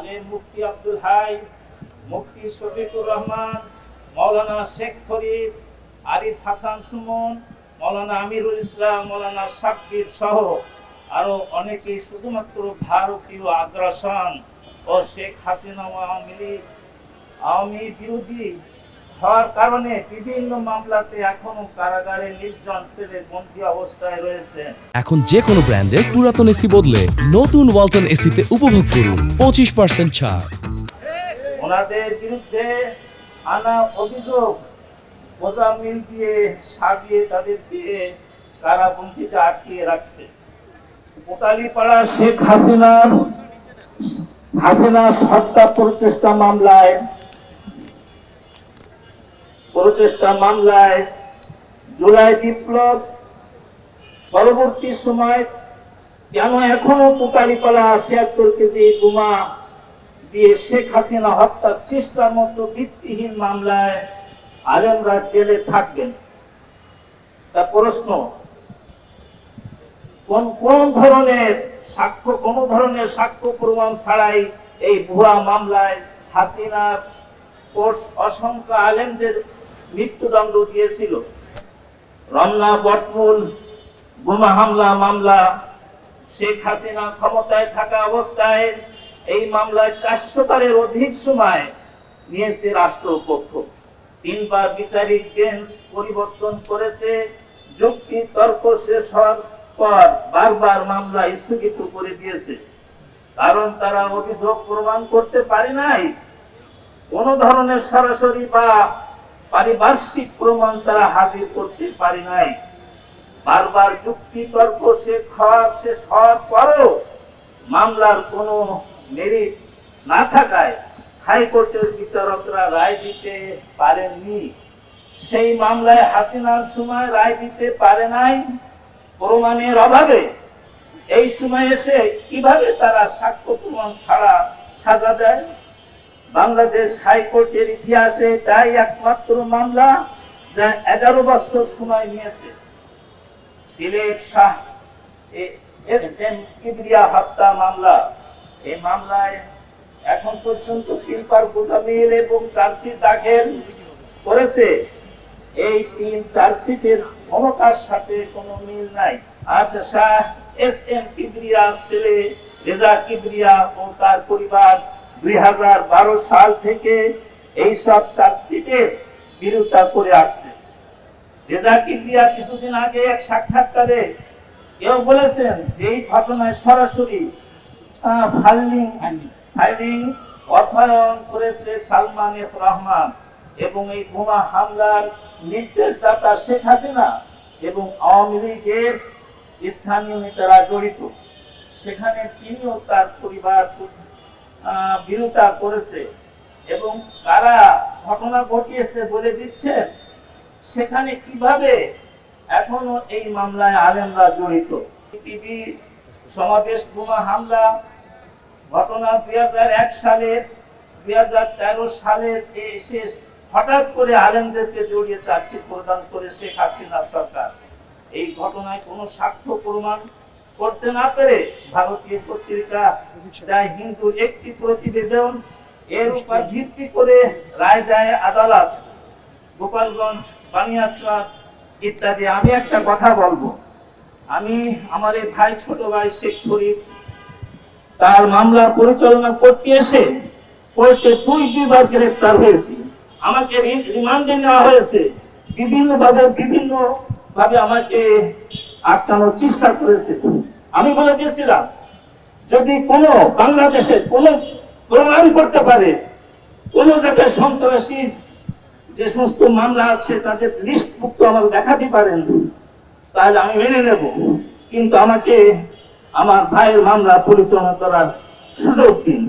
আলেম মুফতি আব্দুল হাই, মুফতি শফিকুর রহমান, মাওলানা শেখ ফরিদ, আরিফ হাসান সুমন, মাওলানা আমিরুল ইসলাম, মাওলানা সাব্বির সহ আরো অনেকেই শুধুমাত্র ভারতীয় আগ্রাসন ও শেখ হাসিনা আওয়ামী বিরোধী হওয়ার কারণে বিভিন্ন মামলাতে এখনো কারাগারে নির্জন সেলে বন্দী অবস্থায় রয়েছে। এখন যে কোনো ব্র্যান্ডের পুরাতন এসি বদলে নতুন ওয়ালটন এসিতে উপভোগ করুন 25% ছাড়। ওনাদের বিরুদ্ধে আনা অভিযোগ মোজাম্মিল দিয়ে সাজিয়ে তাদেরকে কারাবন্দীতে আটকিয়ে রাখছে। কোটালীপাড়া শেখ হাসিনা হত্যা প্রচেষ্টা মামলায় জুলাই বিপ্লব পরবর্তী সময় কেন এখনো কোটালীপাড়া ৭৬ কেজি বোমা দিয়ে শেখ হাসিনা হত্যার চেষ্টার মতো ভিত্তিহীন মামলায় আলেমরা জেলে থাকবেন? তা প্রশ্ন, কোন ধরনের সাক্ষ্য প্রমাণ ছাড়াই এই ভুয়া মামলায় হাসিনার কোর্ট অসংখ্য আলেমদের মৃত্যুদণ্ড দিয়েছিল? রমনা বটমূল বোমা হামলা মামলা, শেখ হাসিনা ক্ষমতায় থাকা অবস্থায় এই মামলায় 400 বারের অধিক সময় নিয়েছে রাষ্ট্রপক্ষ। 3 বার বিচারিক বেঞ্চ পরিবর্তন করেছে। যুক্তি তর্ক শেষ হওয়ার পর বারবার মামলা স্থগিত করে দিয়েছে, কারণ তারা অভিযোগ প্রমাণ করতে পারে নাই। কোন ধরনের সরাসরি বা পারিপার্শ্বিক প্রমাণ তারা হাজির করতে পারে নাই। বারবার যুক্তি তর্ক শেষ হওয়ার পরও মামলার কোনো মেরিট না থাকায় হাইকোর্টের বিচারকরা রায় দিতে পারেননি। সেই মামলায় হাসিনার সময় রায় দিতে পারে নাই প্রমাণের অভাবে। এই সময় এসে কিভাবে তারা সাক্ষ্য প্রমাণ ছাড়া সাজা দেয়? বাংলাদেশ হাইকোর্টের ইতিহাসে তাই একমাত্র মামলা যা 11 বছর সময় নিয়েছে। সিলেট শাহ এস.এম. কিবরিয়া হত্যা মামলা। এই মামলায় এখন পর্যন্ত 3 বার মোজাম্মিল এবং চার্জশিট দাখিল করেছে। এই 3 চার্জশিটের কোনটার সাথে কোনো মিল নাই। আচ্ছা, শাহ এস.এম. কিবরিয়া ছেলে রেজা কিবরিয়া ও তার পরিবার 2012 সাল থেকে এই সব চার্জশিটের বিরোধিতা করে আসছে। রেজা কিবরিয়া কিছুদিন আগে এক সাক্ষাৎকারে কেউ বলেছেন যে এই ঘটনায় সরাসরি ফাইলিং অর্থায়ন করেছে সালমান এফ রহমান এবং এই বোমা হামলার নির্দেশদাতা শেখ হাসিনা এবং আওয়ামী লীগের স্থানীয় নেতারা জড়িত। সেখানে তিনিও তার পরিবার বিরোধিতা করেছে এবং কারা ঘটনা ঘটিয়েছে বলে দিচ্ছেন। সেখানে কিভাবে এখনো এই মামলায় আলেমরা জড়িত? টিভি সমাবেশ বোমা হামলা ঘটনা 2001 সালের 2013 সালের এসে হঠাৎ করে আলেমদেরকে জড়িয়ে চার্জশিট প্রদান করে শেখ হাসিনা সরকার। এই ঘটনায় কোনো সাক্ষ্য প্রমাণ করতে না পেরে ভারতীয় পত্রিকা দ্য হিন্দু একটি প্রতিবেদন এর উপর ভিত্তি করে রায় দেয় আদালত। গোপালগঞ্জ, বানিয়াচর ইত্যাদি। আমি একটা কথা বলবো, আমি আমার এই ভাই, ছোট ভাই শেখ ফরিদ, তার মামলা পরিচালনা করতে এসে কোর্টে 2 বার গ্রেফতার হয়েছি। আমাকে রিমান্ডে নেওয়া হয়েছে। বিভিন্ন ভাবে আমাকে আটকানোর চেষ্টা করেছে। আমি বলে দিয়েছিলাম, যদি কোনো বাংলাদেশের কোনো প্রমাণ করতে পারে কোন জায়গায় সন্ত্রাসী যে সমস্ত মামলা আছে তাদের লিস্টভুক্ত আমাকে দেখাতে পারেন, তাহলে আমি মেনে নেব। কিন্তু আমাকে আমার ভাইয়ের মামলা পরিচালনা করার সুযোগ দিন।